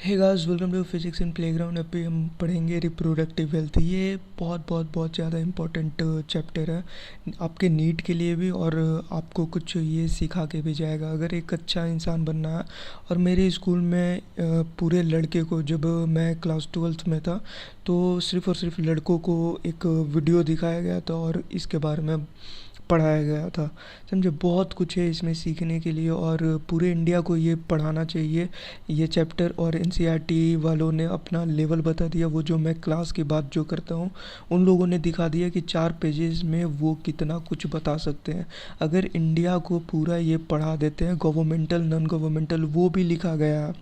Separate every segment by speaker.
Speaker 1: Hey guys, welcome to physics in playground. अभी हम पढ़ेंगे रिप्रोडक्टिव हेल्थ। ये बहुत बहुत बहुत ज़्यादा इम्पोर्टेंट चैप्टर है आपके नीट के लिए भी, और आपको कुछ ये सिखा के भी जाएगा अगर एक अच्छा इंसान बनना है। और मेरे स्कूल में पूरे लड़के को, जब मैं क्लास 12th में था, तो सिर्फ़ और सिर्फ लड़कों को एक वीडियो दिखाया गया था और इसके बारे में पढ़ाया गया था। समझे, बहुत कुछ है इसमें सीखने के लिए और पूरे इंडिया को ये पढ़ाना चाहिए ये चैप्टर। और एनसीईआरटी वालों ने अपना लेवल बता दिया। वो जो मैं क्लास की बात जो करता हूँ, उन लोगों ने दिखा दिया कि 4 पेजेस में वो कितना कुछ बता सकते हैं। अगर इंडिया को पूरा ये पढ़ा देते हैं, गवर्नमेंटल नॉन गवर्नमेंटल, वो भी लिखा गया है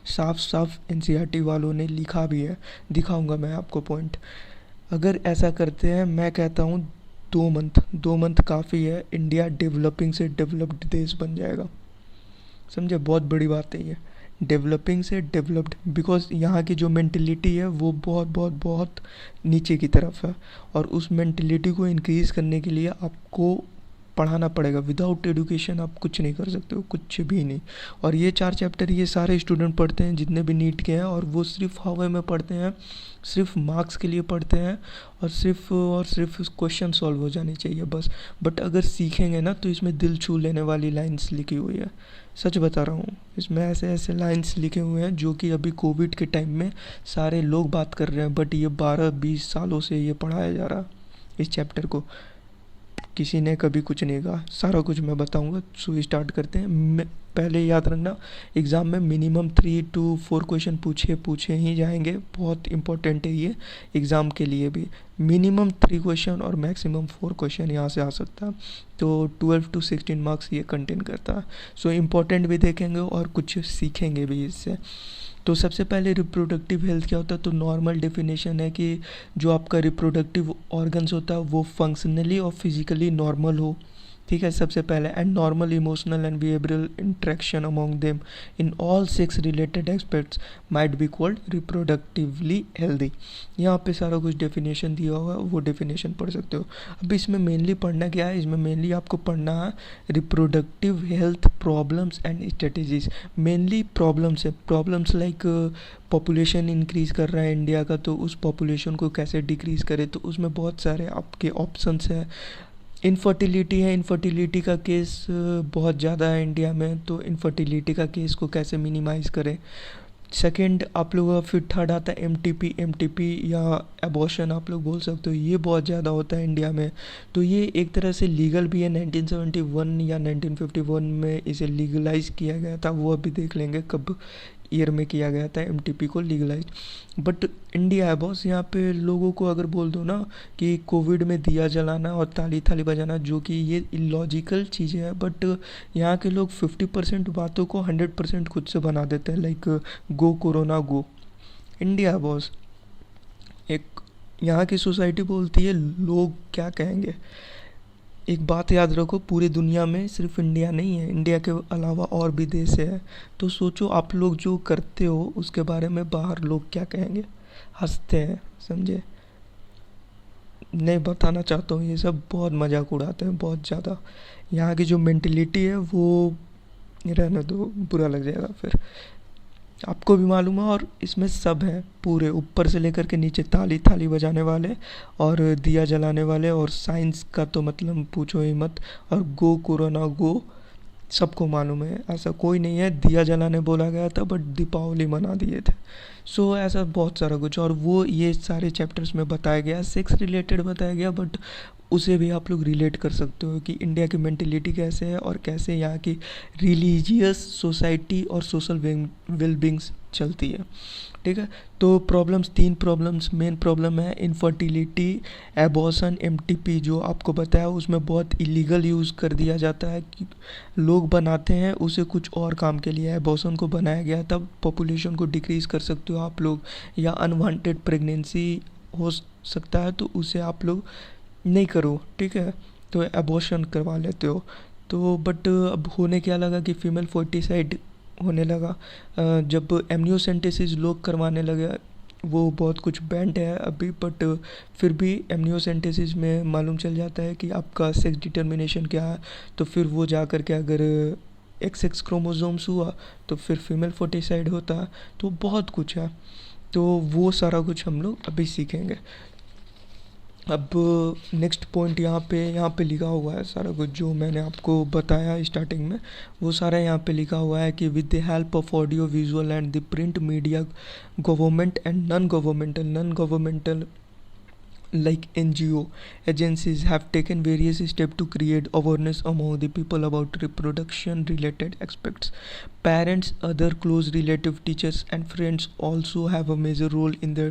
Speaker 1: साफ साफ, एनसीईआरटी वालों ने लिखा भी है। दिखाऊंगा मैं आपको पॉइंट। अगर ऐसा करते हैं, मैं कहता हूँ 2 मंथ काफ़ी है, इंडिया डेवलपिंग से डेवलप्ड देश बन जाएगा। समझे, बहुत बड़ी बात है ये, डेवलपिंग से डेवलप्ड। बिकॉज यहाँ की जो मेंटेलिटी है वो बहुत बहुत बहुत नीचे की तरफ है, और उस मेंटेलिटी को इंक्रीज़ करने के लिए आपको पढ़ाना पड़ेगा। विदाउट एजुकेशन आप कुछ नहीं कर सकते हो, कुछ भी नहीं। और ये 4 चैप्टर ये सारे स्टूडेंट पढ़ते हैं जितने भी नीट के हैं, और वो सिर्फ हवा में पढ़ते हैं, सिर्फ मार्क्स के लिए पढ़ते हैं, और सिर्फ क्वेश्चन सॉल्व हो जाने चाहिए बस। बट अगर सीखेंगे ना, तो इसमें दिल छू लेने वाली लाइंस लिखी हुई है। सच बता रहा हूँ, इसमें ऐसे ऐसे लाइंस लिखे हुए हैं जो कि अभी कोविड के टाइम में सारे लोग बात कर रहे हैं, बट ये 12-20 सालों से ये पढ़ाया जा रहा इस चैप्टर को। किसी ने कभी कुछ नहीं कहा, सारा कुछ मैं बताऊंगा। सो स्टार्ट करते हैं। पहले याद रखना, एग्ज़ाम में मिनिमम 3 to 4 क्वेश्चन पूछे ही जाएंगे। बहुत इंपॉर्टेंट है ये एग्ज़ाम के लिए भी। मिनिमम 3 क्वेश्चन और मैक्सिमम 4 क्वेश्चन यहाँ से आ सकता है। तो 12 to 16 मार्क्स ये कंटेन करता है। सो इम्पोर्टेंट भी देखेंगे और कुछ सीखेंगे भी इससे। तो सबसे पहले रिप्रोडक्टिव हेल्थ क्या होता है? तो नॉर्मल डेफिनेशन है कि जो आपका रिप्रोडक्टिव ऑर्गन्स होता है वो फंक्शनली और फिजिकली नॉर्मल हो। ठीक है, सबसे पहले। And normal emotional and behavioural interaction among them in all sex related aspects might be called reproductively healthy. यहाँ पे सारा कुछ डेफिनेशन दिया हुआ है, वो डेफिनेशन पढ़ सकते हो। अब इसमें मेनली पढ़ना क्या है? इसमें मेनली आपको पढ़ना है reproductive health problems and strategies. Mainly problems है, प्रॉब्लम्स लाइक पॉपुलेशन इंक्रीज़ कर रहा है इंडिया का, तो उस पॉपुलेशन को कैसे डिक्रीज़ करे। तो उसमें बहुत सारे आपके ऑप्शंस हैं। इनफर्टिलिटी है, इनफर्टिलिटी का केस बहुत ज़्यादा है इंडिया में, तो इनफर्टिलिटी का केस को कैसे मिनिमाइज़ करें। सेकंड आप लोगों का, फिर थर्ड आता है एमटीपी। एमटीपी या एबॉर्शन आप लोग बोल सकते हो, ये बहुत ज़्यादा होता है इंडिया में। तो ये एक तरह से लीगल भी है। 1971 या 1951 में इसे लीगलाइज किया गया था, वो अभी देख लेंगे कब ईयर में किया गया था एमटीपी को लीगलाइज। बट इंडिया है बॉस, यहाँ पे लोगों को अगर बोल दो ना कि कोविड में दिया जलाना और ताली थाली बजाना, जो कि ये इलॉजिकल चीज़ें हैं, बट यहाँ के लोग 50% बातों को 100% खुद से बना देते हैं। लाइक गो कोरोना गो। इंडिया बॉस, एक यहाँ की सोसाइटी बोलती है लोग क्या कहेंगे। एक बात याद रखो, पूरी दुनिया में सिर्फ इंडिया नहीं है, इंडिया के अलावा और भी देश है। तो सोचो आप लोग जो करते हो उसके बारे में बाहर लोग क्या कहेंगे, हंसते हैं। समझे, नहीं बताना चाहता हूँ, ये सब बहुत मजाक उड़ाते हैं बहुत ज़्यादा। यहाँ की जो मेंटेलिटी है वो रहने दो, बुरा लग जाएगा फिर। आपको भी मालूम है, और इसमें सब है पूरे ऊपर से लेकर के नीचे, ताली थाली बजाने वाले और दिया जलाने वाले। और साइंस का तो मतलब पूछो ही मत। और गो कोरोना गो, सबको मालूम है, ऐसा कोई नहीं है। दिया जलाने बोला गया था बट दीपावली मना दिए थे। सो ऐसा बहुत सारा कुछ, और वो ये सारे चैप्टर्स में बताया गया। सेक्स रिलेटेड बताया गया, बट उसे भी आप लोग रिलेट कर सकते हो कि इंडिया की मेंटेलिटी कैसे है और कैसे यहाँ की रिलीजियस सोसाइटी और सोशल वेलबींग्स चलती है। ठीक है, तो प्रॉब्लम्स, 3 प्रॉब्लम्स मेन प्रॉब्लम है। इनफर्टिलिटी, एबॉर्शन, एमटीपी जो आपको बताया, उसमें बहुत इलीगल यूज़ कर दिया जाता है कि लोग बनाते हैं उसे कुछ और काम के लिए। एबॉर्शन को बनाया गया तब पॉपुलेशन को डिक्रीज़ कर सकते हो आप लोग, या अनवांटेड प्रेगनेंसी हो सकता है तो उसे आप लोग नहीं करो। ठीक है, तो एबॉर्शन करवा लेते हो। तो बट अब होने क्या लगा कि फीमेल फोर्टिसाइड होने लगा। जब एमनियोसेंटेसिस लोग करवाने लगे, वो बहुत कुछ बैंड है अभी, बट फिर भी एमनियोसेंटेसिस में मालूम चल जाता है कि आपका सेक्स डिटर्मिनेशन क्या है। तो फिर वो जा कर के अगर XX क्रोमोसोम्स हुआ तो फिर फीमेल फोर्टिसाइड होता है। तो बहुत कुछ है, तो वो सारा कुछ हम लोग अभी सीखेंगे। अब नेक्स्ट पॉइंट यहाँ पे लिखा हुआ है सारा कुछ जो मैंने आपको बताया स्टार्टिंग में, वो सारा यहाँ पे लिखा हुआ है कि with the help of audio visual and the print media, government and non governmental like NGO agencies have taken various steps to create awareness among the people about reproduction related aspects. Parents, other close relative, teachers and friends also have a major role in the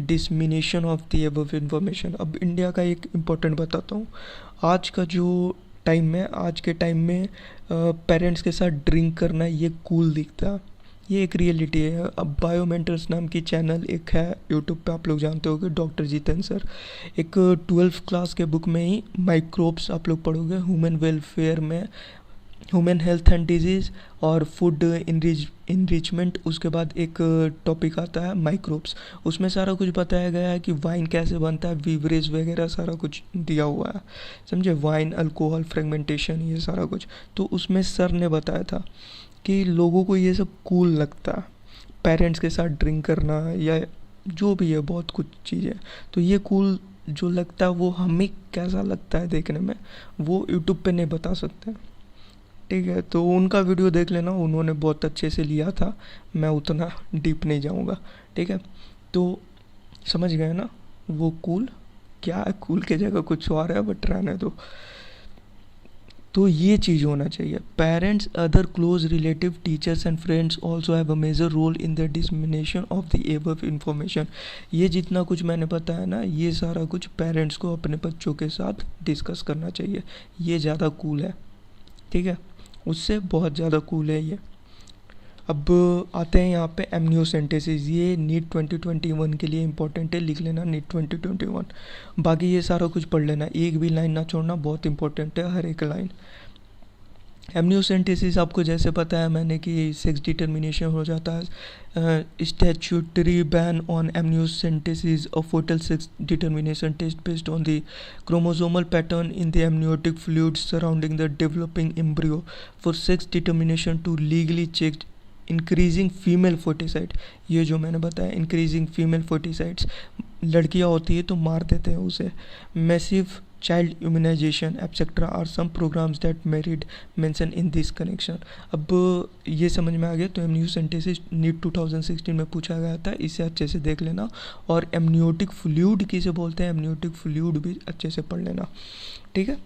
Speaker 1: dissemination of the above information. अब India का एक important बताता हूँ। आज का जो time है, आज के टाइम में पेरेंट्स के साथ ड्रिंक करना ये कूल दिखता है, ये एक रियलिटी है। अब बायोमेंटर्स नाम की चैनल एक है यूट्यूब पे, आप लोग जानते होंगे, डॉक्टर जितेंद्र सर। एक 12th क्लास के बुक में ही माइक्रोब्स आप लोग पढ़ोगे, ह्यूमन वेलफेयर में ह्यूमन हेल्थ एंड डिजीज़ और फूड इनरिचमेंट, उसके बाद एक टॉपिक आता है माइक्रोब्स। उसमें सारा कुछ बताया गया है कि वाइन कैसे बनता है, वीवरेज वगैरह सारा कुछ दिया हुआ है, समझे, वाइन, अल्कोहल, फ्रेगमेंटेशन, ये सारा कुछ। तो उसमें सर ने बताया था कि लोगों को ये सब कूल लगता है, पेरेंट्स के साथ ड्रिंक करना या जो भी है, बहुत कुछ चीज़ें। तो ये कूल जो लगता है वो हमें कैसा लगता है देखने में, वो यूट्यूब पे नहीं बता सकते, ठीक है। तो उनका वीडियो देख लेना, उन्होंने बहुत अच्छे से लिया था, मैं उतना डीप नहीं जाऊँगा, ठीक है। तो समझ गए ना, वो कूल क्या है, कूल के जगह कुछ और है, बट रहने दो। तो ये चीज़ होना चाहिए। Parents, other close relative, teachers and friends also have a major role in the dissemination of the above information. ये जितना कुछ मैंने बताया ना, ये सारा कुछ पेरेंट्स को अपने बच्चों के साथ डिस्कस करना चाहिए। ये ज़्यादा कूल है, ठीक है, उससे बहुत ज़्यादा कूल है ये। अब आते हैं यहाँ पे एमनियोसेंटेसिस। ये नीट 2021 के लिए इंपॉर्टेंट है, लिख लेना नीट 2021। बाकी ये सारा कुछ पढ़ लेना, एक भी लाइन ना छोड़ना, बहुत इंपॉर्टेंट है हर एक लाइन। एमनियोसेंटेसिस आपको जैसे पता है मैंने कि सेक्स डिटर्मिनेशन हो जाता है। Statutory ban on amniocentesis a foetal sex determination test based on the chromosomal pattern in the amniotic fluids surrounding the developing embryo for sex determination to legally checked increasing female foeticide. ये जो मैंने बताया, increasing female foeticides, लड़कियां होती है तो मार देते हैं उसे। Massive child immunization etcetera are some programs that merit mention in this connection. अब ये समझ में आ गया। तो एमनियोसेंटेसिस नीट 2016 में पूछा गया था, इसे अच्छे से देख लेना। और एमनियोटिक फ्लूइड किसे बोलते हैं, एमनियोटिक फ्लूइड भी अच्छे से पढ़ लेना, ठीक है।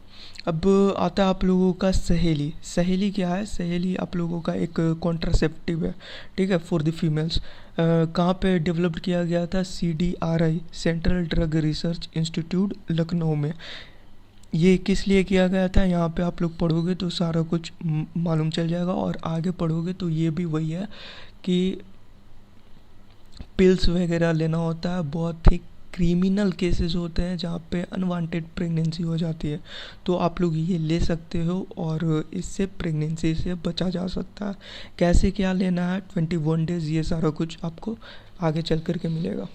Speaker 1: अब आता है आप लोगों का सहेली। सहेली क्या है, सहेली आप लोगों का एक कॉन्ट्रासेप्टिव है, ठीक है, फॉर द फीमेल्स। कहाँ पे डेवलप्ड किया गया था, CDRI, central drug research institute, Lucknow में। ये किस लिए किया गया था, यहाँ पे आप लोग पढ़ोगे तो सारा कुछ मालूम चल जाएगा। और आगे पढ़ोगे तो ये भी वही है कि पिल्स वगैरह लेना होता है, बहुत ही क्रिमिनल केसेस होते हैं जहाँ पे अनवांटेड प्रेगनेंसी हो जाती है, तो आप लोग ये ले सकते हो और इससे प्रेगनेंसी से बचा जा सकता है। कैसे क्या लेना है, 21 डेज़, ये सारा कुछ आपको आगे चल कर के मिलेगा।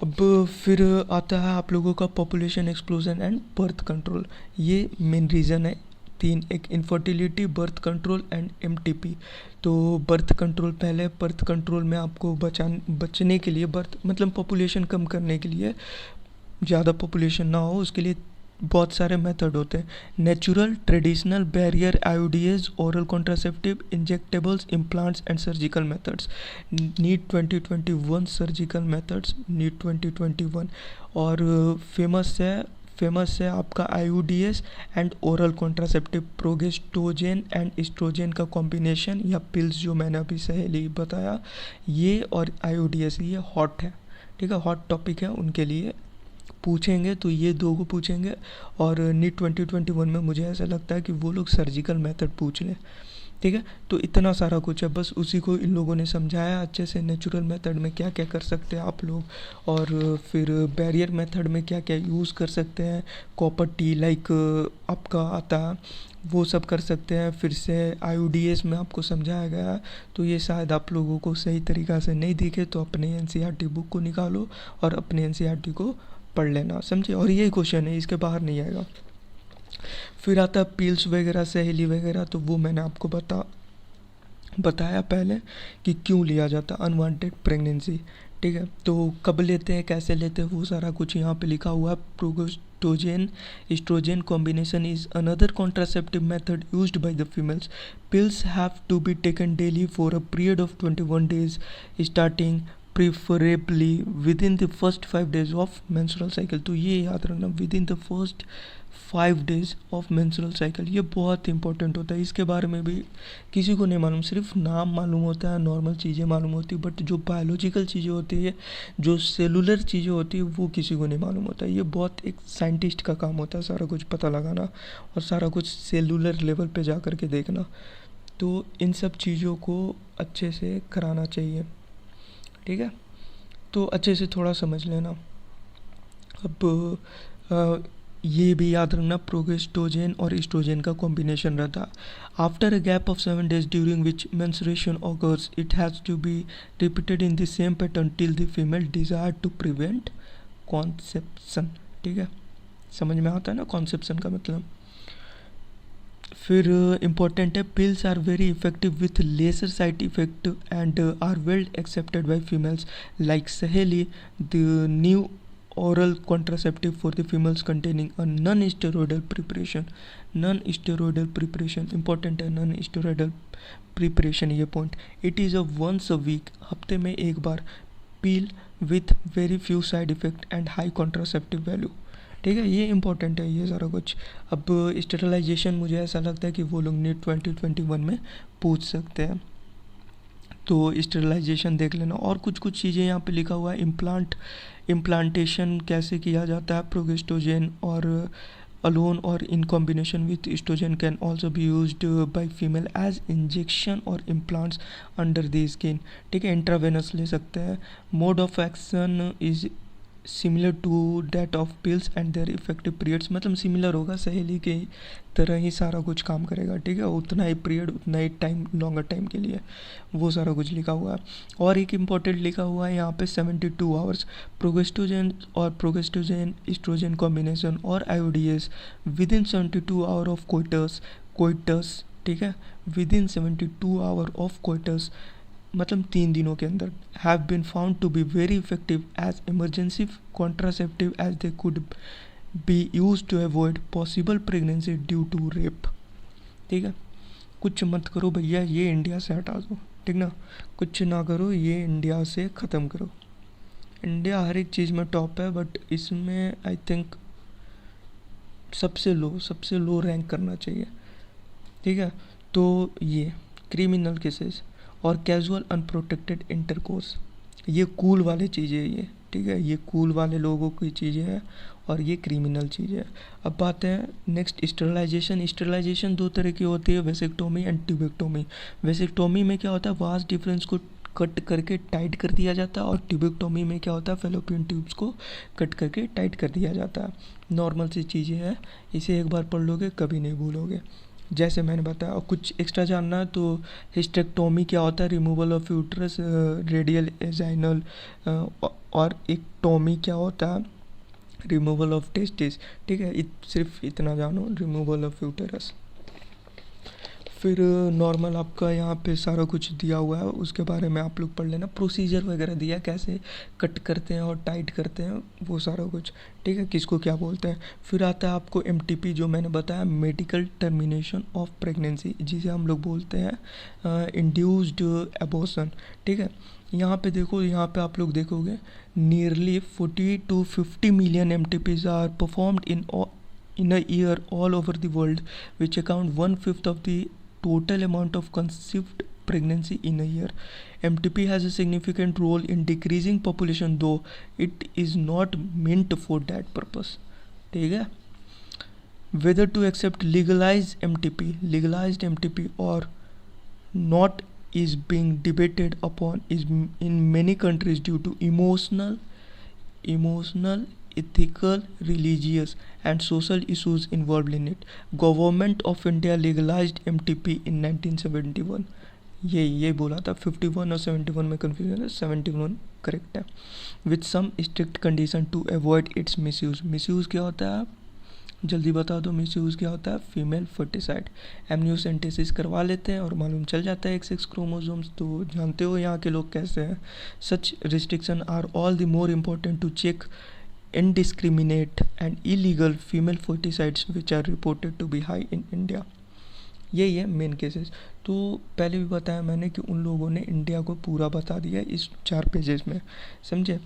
Speaker 1: अब फिर आता है आप लोगों का population explosion and birth control. ये मेन रीज़न है तीन, एक infertility, birth control and MTP। तो बर्थ कंट्रोल पहले, बर्थ कंट्रोल में आपको बचने के लिए, बर्थ मतलब पॉपुलेशन कम करने के लिए, ज़्यादा पॉपुलेशन ना हो उसके लिए बहुत सारे मेथड होते हैं। Natural, traditional, barrier, IUDs, oral contraceptive, injectables, implants and surgical methods. NEET 2021 surgical methods, NEET 2021। और फेमस है आपका IUDs and oral contraceptive, progestogen and oestrogen का कॉम्बिनेशन या पिल्स जो मैंने अभी सहेली बताया, ये और IUDs, ये हॉट है, ठीक है, हॉट टॉपिक है, उनके लिए पूछेंगे तो ये दो को पूछेंगे। और नीट 2021 में मुझे ऐसा लगता है कि वो लोग सर्जिकल मेथड पूछ लें, ठीक है। तो इतना सारा कुछ है, बस उसी को इन लोगों ने समझाया अच्छे से। नेचुरल मेथड में क्या क्या कर सकते हैं आप लोग, और फिर बैरियर मेथड में क्या क्या यूज़ कर सकते हैं, कॉपर टी लाइक आपका आता है, वो सब कर सकते हैं। फिर से IUDs में आपको समझाया गया है, तो ये शायद आप लोगों को सही तरीक़ा से नहीं दिखे तो अपने NCERT बुक को निकालो और अपने NCERT को पढ़ लेना, समझे। और यही क्वेश्चन है, इसके बाहर नहीं आएगा। फिर आता है पिल्स वगैरह, सहेली वगैरह, तो वो मैंने आपको बताया पहले कि क्यों लिया जाता है अनवांटेड प्रेगनेंसी। ठीक है, तो कब लेते हैं, कैसे लेते हैं, वो सारा कुछ यहाँ पे लिखा हुआ है। Progestogen oestrogen combination is another contraceptive method used by the females. Pills have to be taken daily for a period of 21 days starting preferably within the first 5 days of menstrual cycle. तो ये याद रखना, within the first 5 days of menstrual cycle, ये बहुत important होता है। इसके बारे में भी किसी को नहीं मालूम, सिर्फ नाम मालूम होता है, नॉर्मल चीज़ें मालूम होती है, बट जो बायोलॉजिकल चीज़ें होती है, जो सेलुलर चीज़ें होती है, वो किसी को नहीं मालूम होता। ये बहुत एक साइंटिस्ट का काम होता है सारा कुछ पता लगाना और सारा कुछ सेलुलर लेवल पे जा कर के देखना। तो इन सब चीज़ों को अच्छे से कराना चाहिए। ठीक है, तो अच्छे से थोड़ा समझ लेना। अब ये भी याद रखना, प्रोगेस्टोजेन और एस्ट्रोजन का कॉम्बिनेशन रहता। After a gap of 7 days during which menstruation occurs, it has to be repeated in the same pattern till the female desire to prevent conception. ठीक है, समझ में आता है ना कॉन्सेप्शन का मतलब। फिर इम्पोर्टेंट है, pills are very effective with lesser side effect and are well accepted by females like Saheli, the new oral contraceptive for the females containing a non-steroidal preparation। non-steroidal preparation important है, non-steroidal preparation ये point। it is a once a week, हफ्ते में एक बार, pill with very few side effect and high contraceptive value। ठीक है, ये important है ये सारा कुछ। अब स्टेरिलाइजेशन मुझे ऐसा लगता है कि वो लोग नीट 2021 में पूछ सकते हैं, तो स्टेरिलाइजेशन देख लेना। और कुछ कुछ चीज़ें यहाँ पे लिखा हुआ है, इम्प्लांटेशन कैसे किया जाता है, प्रोगेस्टोजेन or alone or in combination with estrogen can also be used by female as injection or implants under the skin. ठीक है, इंट्रावेनस ले सकते हैं। Mode of action is similar to that of pills and their effective periods, मतलब similar होगा, सहेली के तरह ही सारा कुछ काम करेगा। ठीक है, उतना ही पीरियड, उतना ही टाइम, लॉन्गर टाइम के लिए, वो सारा कुछ लिखा हुआ है। और एक इम्पॉर्टेंट लिखा हुआ है यहाँ पे 72 hours, progestogen oestrogen combination or IUDs within 72 hour of coitus. ठीक है, within 72 hour of coitus, मतलब 3 दिनों के अंदर, have been found to be very effective as emergency contraceptive as they could be use to avoid possible pregnancy due to rape. ठीक है, कुछ मत करो भैया, ये इंडिया से हटा दो। ठीक ना, कुछ ना करो, ये इंडिया से ख़त्म करो। इंडिया हर एक चीज़ में टॉप है, बट इसमें आई थिंक सबसे लो रैंक करना चाहिए। ठीक है, तो ये क्रिमिनल केसेस और कैजुअल अनप्रोटेक्टेड इंटरकोर्स, ये कूल वाले चीज़ें हैं ये। ठीक है, ये कूल वाले लोगों की चीज़ें हैं और ये क्रिमिनल चीज़ें हैं। अब बात है नेक्स्ट, स्टेरिलाइजेशन 2 तरह की होती है, वेसेक्टोमी एंड ट्यूबेक्टोमी। वेसेक्टोमी में क्या होता है, वास्ट डिफरेंस को कट करके टाइट कर दिया जाता है, और ट्यूबेक्टोमी में क्या होता है, फेलोपियन ट्यूब्स को कट करके टाइट कर दिया जाता है। नॉर्मल सी चीज़ें हैं, इसे एक बार पढ़ लोगे कभी नहीं भूलोगे, जैसे मैंने बताया। और कुछ एक्स्ट्रा जानना है तो हिस्टेक्टोमी क्या होता है, रिमूवल ऑफ यूट्रस, रेडियल एजाइनल, और एक्टोमी क्या होता है, रिमूवल ऑफ टेस्टिस। ठीक है, सिर्फ इतना जानो, रिमूवल ऑफ यूटरस। फिर नॉर्मल आपका यहाँ पे सारा कुछ दिया हुआ है, उसके बारे में आप लोग पढ़ लेना। प्रोसीजर वगैरह दिया, कैसे कट करते हैं और टाइट करते हैं, वो सारा कुछ। ठीक है, किसको क्या बोलते हैं। फिर आता है आपको MTP, जो मैंने बताया, मेडिकल टर्मिनेशन ऑफ प्रेगनेंसी, जिसे हम लोग बोलते हैं इंड्यूस्ड एबॉर्शन। ठीक है, यहाँ पे देखो, यहाँ पे आप लोग देखोगे nearly 40 to 50 million MTPs are performed in a year all over the world, which account 1/5 of the total amount of conceived pregnancy in a year. MTP has a significant role in decreasing population, though it is not meant for that purpose. ठीक है, whether to accept legalized MTP or not is being debated upon is in many countries due to emotional, ethical, religious and social issues involved in it. Government of India legalized MTP in 1971. ये बोला था, 51 और 71 में confusion है, 71 correct है। With some strict condition to avoid its misuse. Misuse क्या होता है, जल्दी बता दो मिसयूज़ क्या होता है। फीमेल फर्टिसाइड, एमनियोसेंटेसिस करवा लेते हैं और मालूम चल जाता है XX क्रोमोसोम्स। तो जानते हो यहाँ के लोग कैसे हैं। Such restriction are all the more important to check indiscriminate and illegal female ferticides which are reported to be high in India। यही है मेन केसेस। तो पहले भी बताया मैंने कि उन लोगों ने इंडिया को पूरा बता दिया इस 4 पेजेस में, समझे।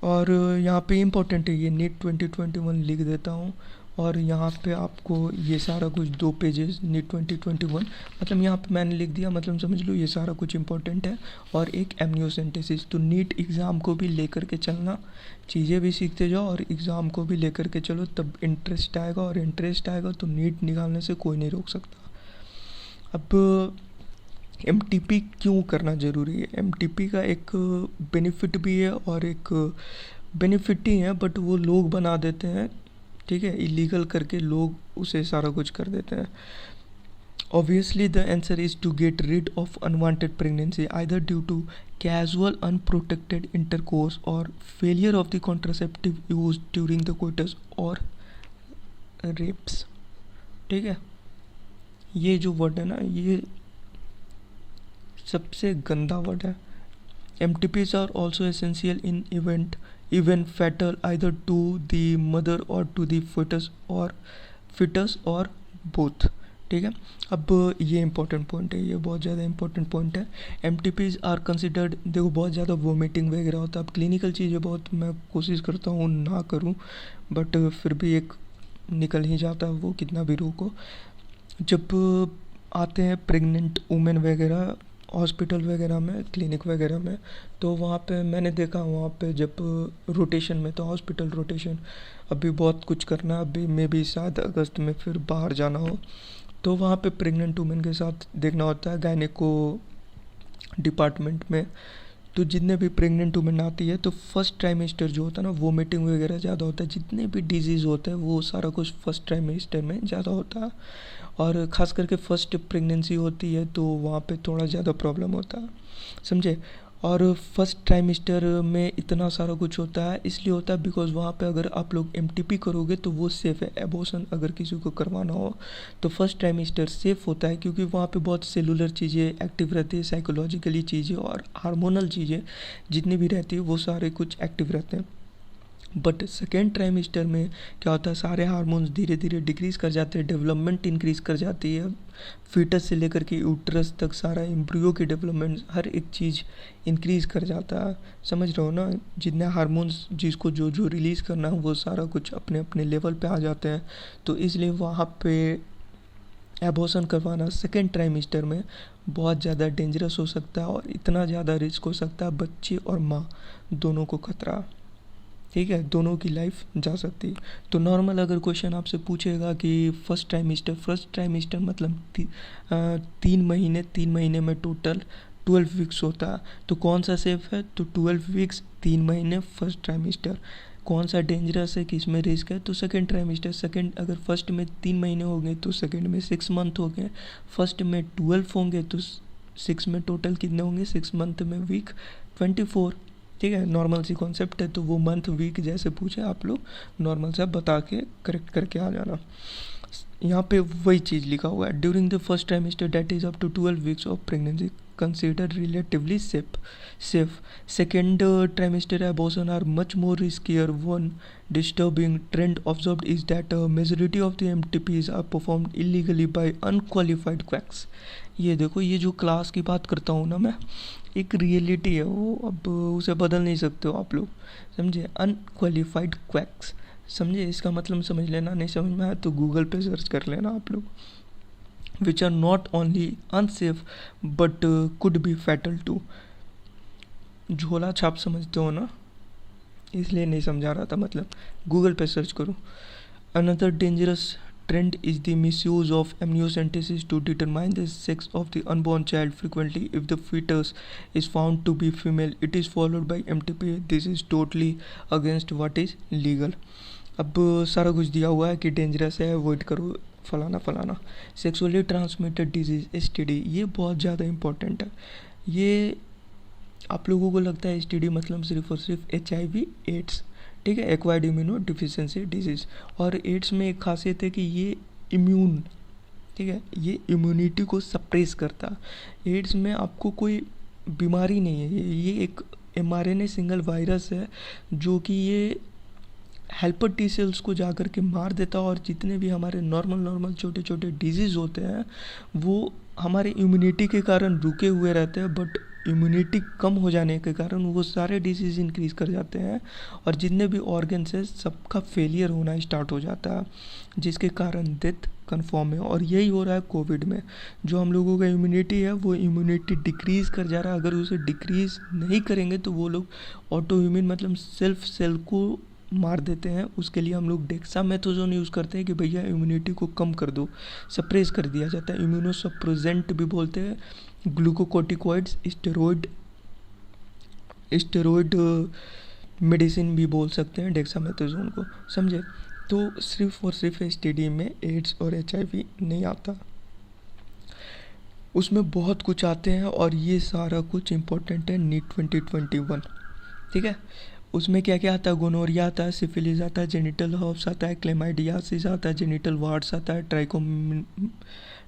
Speaker 1: और यहाँ पे इम्पोर्टेंट है ये नीट 2021 लिख देता हूँ, और यहाँ पे आपको ये सारा कुछ 2 पेजेस नीट 2021 मतलब यहाँ पे मैंने लिख दिया, मतलब समझ लो ये सारा कुछ इम्पोर्टेंट है। और एक एमनियोसेंटेसिस, तो नीट एग्ज़ाम को भी लेकर के चलना, चीज़ें भी सीखते जाओ और एग्ज़ाम को भी लेकर के चलो, तब इंटरेस्ट आएगा, और इंटरेस्ट आएगा तो नीट निकालने से कोई नहीं रोक सकता। अब MTP क्यों करना ज़रूरी है। MTP का एक बेनिफिट भी है और एक बेनिफिट ही है, बट वो लोग बना देते हैं, ठीक है, इलीगल करके लोग उसे सारा कुछ कर देते हैं। Obviously the answer is to get rid of unwanted pregnancy either due to casual unprotected intercourse or failure of the contraceptive used during the coitus or rapes। ठीक है, ये जो वर्ड है ना, ये सबसे गंदा वर्ड है। MTPs are also essential in even fatal either to the mother or to the fetus or both। ठीक है, अब ये इंपॉर्टेंट पॉइंट है, ये बहुत ज़्यादा इंपॉर्टेंट पॉइंट है। MTPs आर कंसिडर्ड, देखो बहुत ज़्यादा वोमिटिंग वगैरह होता है। अब क्लिनिकल चीज़ें बहुत मैं कोशिश करता हूँ ना करूँ, बट फिर भी एक निकल ही जाता है वो, कितना भी रोको। जब आते हैं प्रेग्नेंट वुमेन वगैरह हॉस्पिटल वगैरह में, क्लिनिक वगैरह में, तो वहाँ पे मैंने देखा, वहाँ पे जब रोटेशन में, तो हॉस्पिटल रोटेशन अभी बहुत कुछ करना है, अभी मे भी शायद अगस्त में फिर बाहर जाना हो, तो वहाँ पे प्रेग्नेंट वुमेन के साथ देखना होता है गायनेको डिपार्टमेंट में। तो जितने भी प्रेग्नेंट वुमेन आती है तो फर्स्ट ट्राइमेस्टर जो होता है ना, वोमिटिंग वगैरह ज़्यादा होता है, जितने भी डिजीज़ होते हैं वो सारा कुछ फर्स्ट ट्राइमेस्टर में ज़्यादा होता है। और ख़ास करके फर्स्ट प्रेगनेंसी होती है तो वहाँ पे थोड़ा ज़्यादा प्रॉब्लम होता है, समझे। और फर्स्ट ट्राइमेस्टर में इतना सारा कुछ होता है, इसलिए होता है बिकॉज़ वहाँ पे अगर आप लोग MTP करोगे तो वो सेफ़ है। एबॉर्शन अगर किसी को करवाना हो तो फर्स्ट ट्राइमेस्टर सेफ़ होता है, क्योंकि वहाँ पे बहुत सेलुलर चीज़ें एक्टिव रहती है, साइकोलॉजिकली चीज़ें और हार्मोनल चीज़ें जितनी भी रहती है वो सारे कुछ एक्टिव रहते हैं। बट सेकेंड ट्राइमेस्टर में क्या होता है, सारे हार्मोन्स धीरे धीरे डिक्रीज़ कर जाते हैं, डेवलपमेंट इंक्रीज़ कर जाती है, फीटस से लेकर के यूट्रस तक सारा एम्ब्रियो की डेवलपमेंट हर एक चीज़ इंक्रीज़ कर जाता है, समझ रहे हो ना। जितने हार्मोन्स जिसको जो जो रिलीज़ करना है वो सारा कुछ अपने अपने लेवल पे आ जाते हैं। तो इसलिए वहाँ पे एबॉर्शन करवाना सेकेंड ट्राइमेस्टर में बहुत ज़्यादा डेंजरस हो सकता है, और इतना ज़्यादा रिस्क हो सकता है बच्चे और माँ दोनों को खतरा, ठीक है, दोनों की लाइफ जा सकती है। तो नॉर्मल अगर क्वेश्चन आपसे पूछेगा कि फर्स्ट ट्राइमेस्टर मतलब 3 महीने में टोटल 12 वीक्स होता है, तो कौन सा सेफ है, तो 12 वीक्स 3 महीने फर्स्ट ट्राइमेस्टर। कौन सा डेंजरस है, किस में रिस्क है, तो सेकेंड ट्राइमेस्टर। सेकेंड अगर फर्स्ट में 3 महीने हो गए तो सेकेंड में 6 मंथ हो गए, फर्स्ट में 12 होंगे तो 6 में टोटल कितने होंगे, 6 मंथ में वीक 24, ठीक है। नॉर्मल सी कॉन्सेप्ट है, तो वो मंथ वीक जैसे पूछे आप लोग नॉर्मल सा बता के करेक्ट करके आ जाना। यहाँ पे वही चीज़ लिखा हुआ है, during the first trimester that is up to 12 weeks of pregnancy consider relatively safe. Second trimester abortion are much more riskier। One disturbing trend observed is that a majority of the MTPs are performed illegally by unqualified quacks। ये देखो, ये जो class की बात करता हूँ ना मैं, एक रियलिटी है वो, अब उसे बदल नहीं सकते हो आप लोग, समझे। अनक्वालिफाइड क्वैक्स, समझे, इसका मतलब समझ लेना, नहीं समझ में आया तो गूगल पे सर्च कर लेना आप लोग। Which are not only unsafe but could be fatal too. झोला छाप समझते हो ना, इसलिए नहीं समझा रहा था, मतलब गूगल पे सर्च करो। Another dangerous trend is the misuse of amniocentesis to determine the sex of the unborn child। Frequently if the fetus is found to be female it is followed by MTP। This is totally against what is legal। अब सारा कुछ दिया हुआ है कि dangerous है, avoid करो, फलाना फलाना। सेक्सुअली ट्रांसमिटेड डिजीज़ STD, ये बहुत ज़्यादा इम्पोर्टेंट है। ये आप लोगों को लगता है STD मतलब सिर्फ और सिर्फ HIV एड्स, ठीक है, एक्वायर्ड इम्यूनो डिफिशियंसी डिजीज़। और एड्स में एक खासियत है कि ये इम्यून, ठीक है, ये इम्यूनिटी को सप्रेस करता। एड्स में आपको कोई बीमारी नहीं है, ये एक mRNA सिंगल वायरस है जो कि ये हेल्पर टी सेल्स को जा कर के मार देता है, और जितने भी हमारे नॉर्मल छोटे छोटे डिजीज़ होते हैं वो हमारे इम्यूनिटी के कारण रुके हुए रहते हैं, बट इम्यूनिटी कम हो जाने के कारण वो सारे डिजीज़ इंक्रीज़ कर जाते हैं, और जितने भी ऑर्गन्स है सबका फेलियर होना स्टार्ट हो जाता है, जिसके कारण डेथ कन्फर्म है। और यही हो रहा है कोविड में। जो हम लोगों का इम्यूनिटी है वो इम्यूनिटी डिक्रीज़ कर जा रहा है। अगर उसे डिक्रीज़ नहीं करेंगे तो वो लोग ऑटो इम्यून मतलब सेल्फ सेल को मार देते हैं। उसके लिए हम लोग डेक्सामेथासोन यूज़ करते हैं कि भैया इम्यूनिटी को कम कर दो, सप्रेस कर दिया जाता है। इम्यूनोसप्रेजेंट भी बोलते हैं, ग्लूकोकोर्टिकॉइड्स, स्टेरॉइड मेडिसिन भी बोल सकते हैं डेक्सामेथासोन को, समझे। तो सिर्फ और सिर्फ एसटीडी में एड्स और एचआईवी नहीं आता, उसमें बहुत कुछ आते हैं, और ये सारा कुछ इम्पोर्टेंट है नीट 2021, ठीक है। उसमें क्या क्या आता है, गोनोरिया आता है, सिफिलिस आता है, जेनिटल हर्प्स आता है, क्लेमाइडियासिस आता है, जेनिटल वार्ड्स आता है,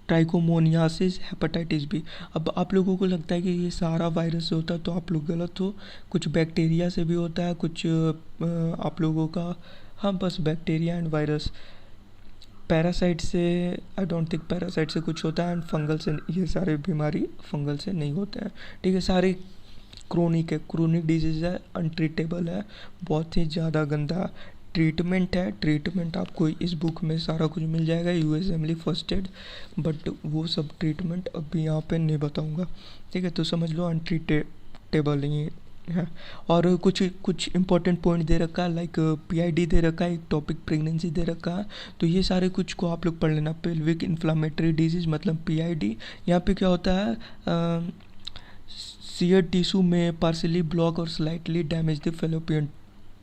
Speaker 1: ट्राइकोमोनियासिस, हेपेटाइटिस बी। अब आप लोगों को लगता है कि ये सारा वायरस से होता है, तो आप लोग गलत हो। कुछ बैक्टीरिया से भी होता है, कुछ आप लोगों का, हाँ बस बैक्टीरिया एंड वायरस। पैरासाइट से आई डोंट थिंक पैरासाइट से कुछ होता है, एंड फंगल से, ये सारे बीमारी फंगल से नहीं होते हैं, ठीक है। सारे क्रोनिक है, क्रोनिक डिजीज़ है, अनट्रीटेबल है, बहुत ही ज़्यादा गंदा ट्रीटमेंट है। ट्रीटमेंट आपको इस बुक में सारा कुछ मिल जाएगा, यूएसएमएली फर्स्ट एड, बट वो सब ट्रीटमेंट अभी यहाँ पे नहीं बताऊँगा, ठीक है। तो समझ लो अनट्रीटेबल ही है। और कुछ कुछ इंपॉर्टेंट पॉइंट दे रखा है, लाइक पीआईडी दे रखा है, एक टॉपिक प्रेगनेंसी दे रखा है। तो ये सारे कुछ को आप लोग पढ़ लेना। पेल्विक इन्फ्लामेटरी डिजीज़ मतलब पीआईडी, यहाँ पे क्या होता है, सीयर टिश्यू में पार्शियली ब्लॉक और slightly damage the fallopian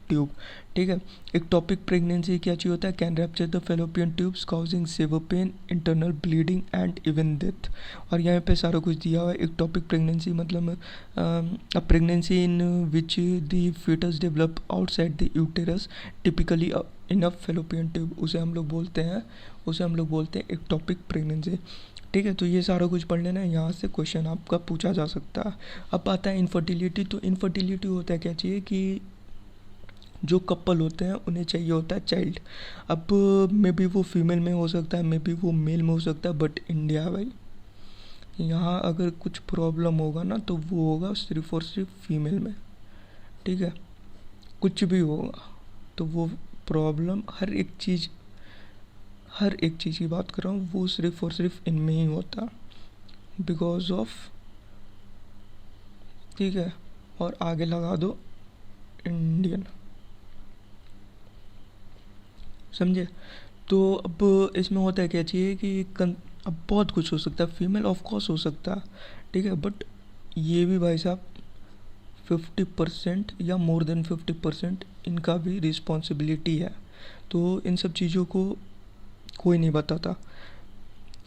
Speaker 1: tube, ठीक है। एक टॉपिक प्रेगनेंसी क्या चाहिए होता है, can rapture the fallopian tubes causing severe pain, internal bleeding and even death. और यहाँ पे सारा कुछ दिया हुआ है। एक टॉपिक प्रेगनेंसी मतलब a pregnancy in which the foetus develop outside the uterus typically in a fallopian tube, उसे हम लोग बोलते हैं एक टॉपिक प्रेगनेंसी, ठीक है। तो ये सारा कुछ पढ़ लेना, यहाँ से क्वेश्चन आपका पूछा जा सकता है। अब आता है इनफर्टिलिटी। तो इनफर्टिलिटी होता है क्या चाहिए कि जो कपल होते हैं उन्हें चाहिए होता है चाइल्ड। अब मे बी वो फीमेल में हो सकता है, मे बी वो मेल में हो सकता है, बट इंडिया भाई यहाँ अगर कुछ प्रॉब्लम होगा ना तो वो होगा सिर्फ और सिर्फ फीमेल में, ठीक है। कुछ भी होगा तो वो प्रॉब्लम हर एक चीज़ की बात कर रहा हूँ, वो सिर्फ और सिर्फ इनमें ही होता, बिकॉज ऑफ, ठीक है। और आगे लगा दो इंडियन, समझे। तो अब इसमें होता है क्या चाहिए कि अब बहुत कुछ हो सकता है, फीमेल ऑफ कोर्स हो सकता है, ठीक है, बट ये भी भाई साहब 50% या मोर देन 50% इनका भी रिस्पॉन्सिबिलिटी है। तो इन सब चीज़ों को कोई नहीं बताता।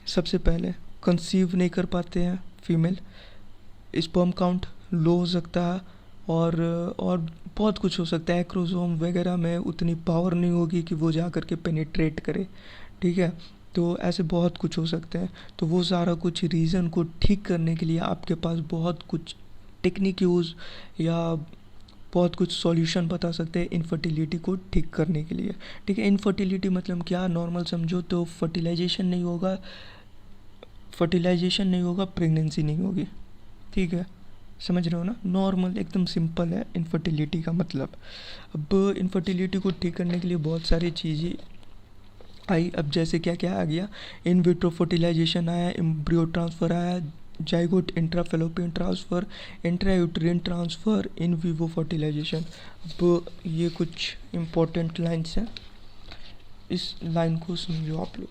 Speaker 1: सबसे पहले कंसीव नहीं कर पाते हैं फीमेल, स्पर्म काउंट लो हो सकता है, और बहुत कुछ हो सकता है। एक्रोसोम वगैरह में उतनी पावर नहीं होगी कि वो जा कर के पेनिट्रेट करे, ठीक है। तो ऐसे बहुत कुछ हो सकते हैं। तो वो सारा कुछ रीज़न को ठीक करने के लिए आपके पास बहुत कुछ टेक्निक यूज़ या बहुत कुछ सॉल्यूशन बता सकते हैं इनफर्टिलिटी को ठीक करने के लिए, ठीक है। इनफर्टिलिटी मतलब क्या, नॉर्मल समझो तो फर्टिलाइजेशन नहीं होगा, प्रेगनेंसी नहीं होगी, ठीक है, समझ रहे हो ना। नॉर्मल एकदम सिंपल है इनफर्टिलिटी का मतलब। अब इनफर्टिलिटी को ठीक करने के लिए बहुत सारी चीज़ें आई। अब जैसे क्या क्या आ गया, इन विट्रो फर्टिलाइजेशन आया, एम्ब्रियो ट्रांसफ़र आया, zygote intrafallopian transfer, intrauterine transfer, in vivo fertilization. अब ये कुछ इम्पोर्टेंट लाइन्स हैं, इस लाइन को समझो आप लोग।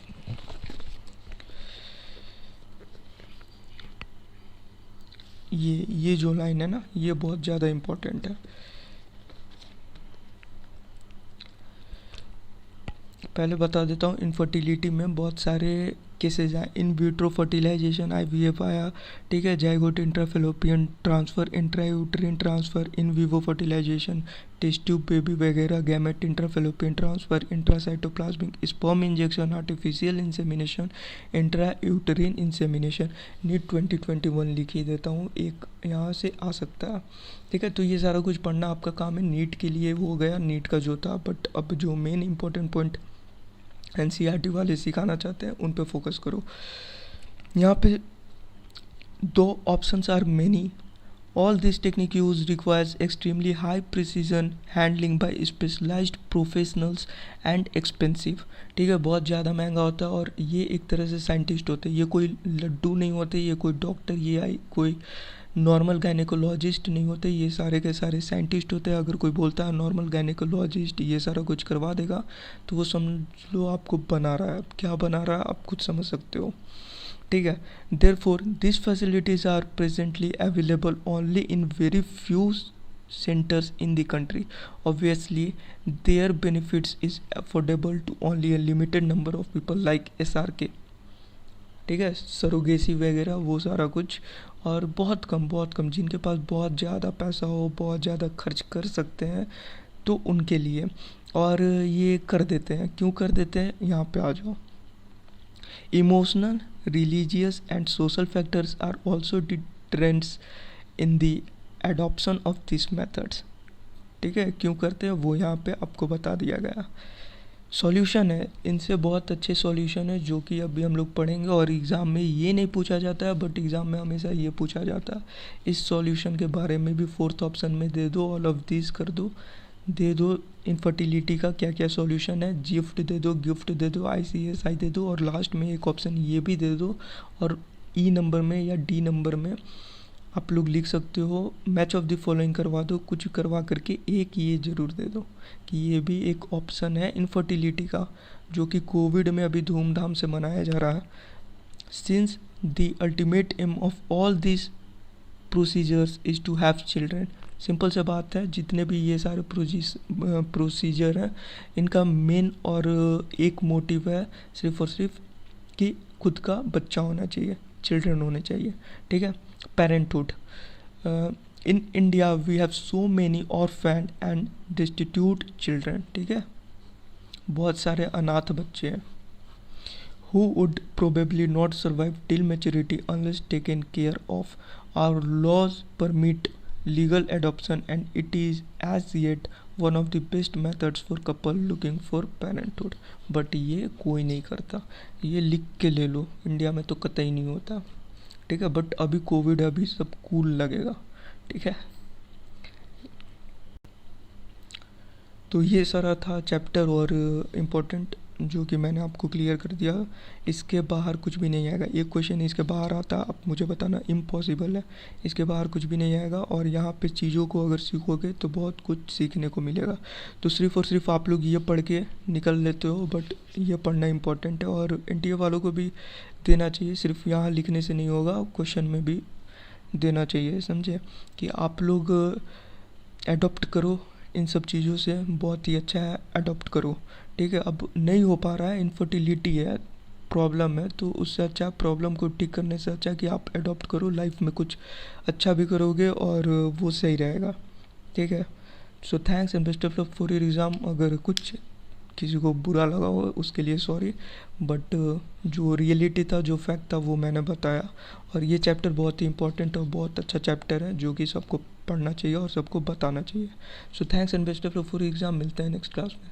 Speaker 1: ये जो लाइन है ना, ये बहुत ज़्यादा इम्पोर्टेंट है। पहले बता देता हूँ, इनफर्टिलिटी में बहुत सारे केसेज आए, इन विट्रो फर्टिलाइजेशन IVF आया, ठीक है, zygote intrafallopian transfer, intrauterine transfer, in vivo fertilisation, test tube baby वगैरह, gamete intrafallopian transfer, intracytoplasmic sperm injection, artificial insemination, intrauterine insemination. NEET 2021 लिख ही देता हूँ, एक यहाँ से आ सकता है, ठीक है। तो ये सारा कुछ पढ़ना आपका काम है, नीट के लिए वो हो गया, नीट का जो था। बट अब जो मेन इंपॉर्टेंट पॉइंट NCERT वाले सिखाना चाहते हैं उन पे फोकस करो। यहाँ पे 2 options are many, all this technique use requires extremely high precision handling by specialized professionals and expensive, ठीक है, बहुत ज़्यादा महंगा होता है। और ये एक तरह से साइंटिस्ट होते हैं, ये कोई लड्डू नहीं होते, ये कोई डॉक्टर, ये कोई नॉर्मल गायनेकोलॉजिस्ट नहीं होते, ये सारे के सारे साइंटिस्ट होते हैं। अगर कोई बोलता है नॉर्मल गायनेकोलॉजिस्ट ये सारा कुछ करवा देगा, तो वो समझ लो आपको बना रहा है। अब क्या बना रहा है आप खुद समझ सकते हो, ठीक है। Therefore this facilities are presently available only in very few centers in the country. Obviously their benefits is affordable to only a limited number of people like SRK, ठीक है, सरोगेसी वगैरह वो सारा कुछ, और बहुत कम जिनके पास बहुत ज़्यादा पैसा हो, बहुत ज़्यादा खर्च कर सकते हैं, तो उनके लिए। और ये कर देते हैं, क्यों कर देते हैं, यहाँ पे आ जाओ। Emotional, religious and social factors are also deterrents in the adoption of this methods, ठीक है। क्यों करते हैं वो यहाँ पे आपको बता दिया गया। सॉल्यूशन है, इनसे बहुत अच्छे सॉल्यूशन है जो कि अभी हम लोग पढ़ेंगे, और एग्ज़ाम में ये नहीं पूछा जाता है, बट एग्ज़ाम में हमेशा ये पूछा जाता है। इस सॉल्यूशन के बारे में भी 4th ऑप्शन में दे दो, ऑल ऑफ दिस कर दो, दे दो। इनफर्टिलिटी का क्या क्या सॉल्यूशन है, गिफ्ट दे दो, ICSI दे दो, और लास्ट में एक ऑप्शन ये भी दे दो। और E नंबर में या D नंबर में आप लोग लिख सकते हो मैच ऑफ द फॉलोइंग करवा दो, कुछ करवा करके एक ये ज़रूर दे दो कि ये भी एक ऑप्शन है इनफर्टिलिटी का, जो कि कोविड में अभी धूमधाम से मनाया जा रहा है। Since the ultimate aim of all this procedures is to have children, simple सा बात है, जितने भी ये सारे प्रोसीजर हैं इनका मेन और एक मोटिव है सिर्फ और सिर्फ कि खुद का बच्चा होना चाहिए, चिल्ड्रन होने चाहिए, ठीक है। Parenthood, in India we have so many orphan and destitute children, ठीक है, बहुत सारे अनाथ बच्चे हैं। who would probably not survive till maturity unless taken care of. Our laws permit legal adoption and it is as yet one of the best methods for couple looking for parenthood. But ये कोई नहीं करता, ये लिख के ले लो, India में तो कतई नहीं होता, ठीक है। बट अभी कोविड है, अभी सब कूल लगेगा, ठीक है। तो ये सारा था चैप्टर और इम्पोर्टेंट जो कि मैंने आपको क्लियर कर दिया। इसके बाहर कुछ भी नहीं आएगा, एक क्वेश्चन इसके बाहर आता आप मुझे बताना, इम्पॉसिबल है, इसके बाहर कुछ भी नहीं आएगा। और यहाँ पे चीज़ों को अगर सीखोगे तो बहुत कुछ सीखने को मिलेगा। तो सिर्फ़ और सिर्फ आप लोग ये पढ़ के निकल लेते हो, बट ये पढ़ना इम्पोर्टेंट है और NTA वालों को भी देना चाहिए, सिर्फ यहाँ लिखने से नहीं होगा, क्वेश्चन में भी देना चाहिए, समझे, कि आप लोग एडॉप्ट करो इन सब चीज़ों से, बहुत ही अच्छा है, अडॉप्ट करो, ठीक है। अब नहीं हो पा रहा है, इनफर्टिलिटी है, प्रॉब्लम है, तो उससे अच्छा, प्रॉब्लम को ठीक करने से अच्छा कि आप अडॉप्ट करो, लाइफ में कुछ अच्छा भी करोगे और वो सही रहेगा, ठीक है। So thanks and best of luck for your exam. अगर कुछ किसी को बुरा लगा हो उसके लिए सॉरी, बट जो रियलिटी था, जो फैक्ट था, वो मैंने बताया। और ये चैप्टर बहुत ही इंपॉर्टेंट और बहुत अच्छा चैप्टर है जो कि सबको पढ़ना चाहिए और सबको बताना चाहिए। So thanks and best of luck for exam. मिलते हैं नेक्स्ट क्लास में।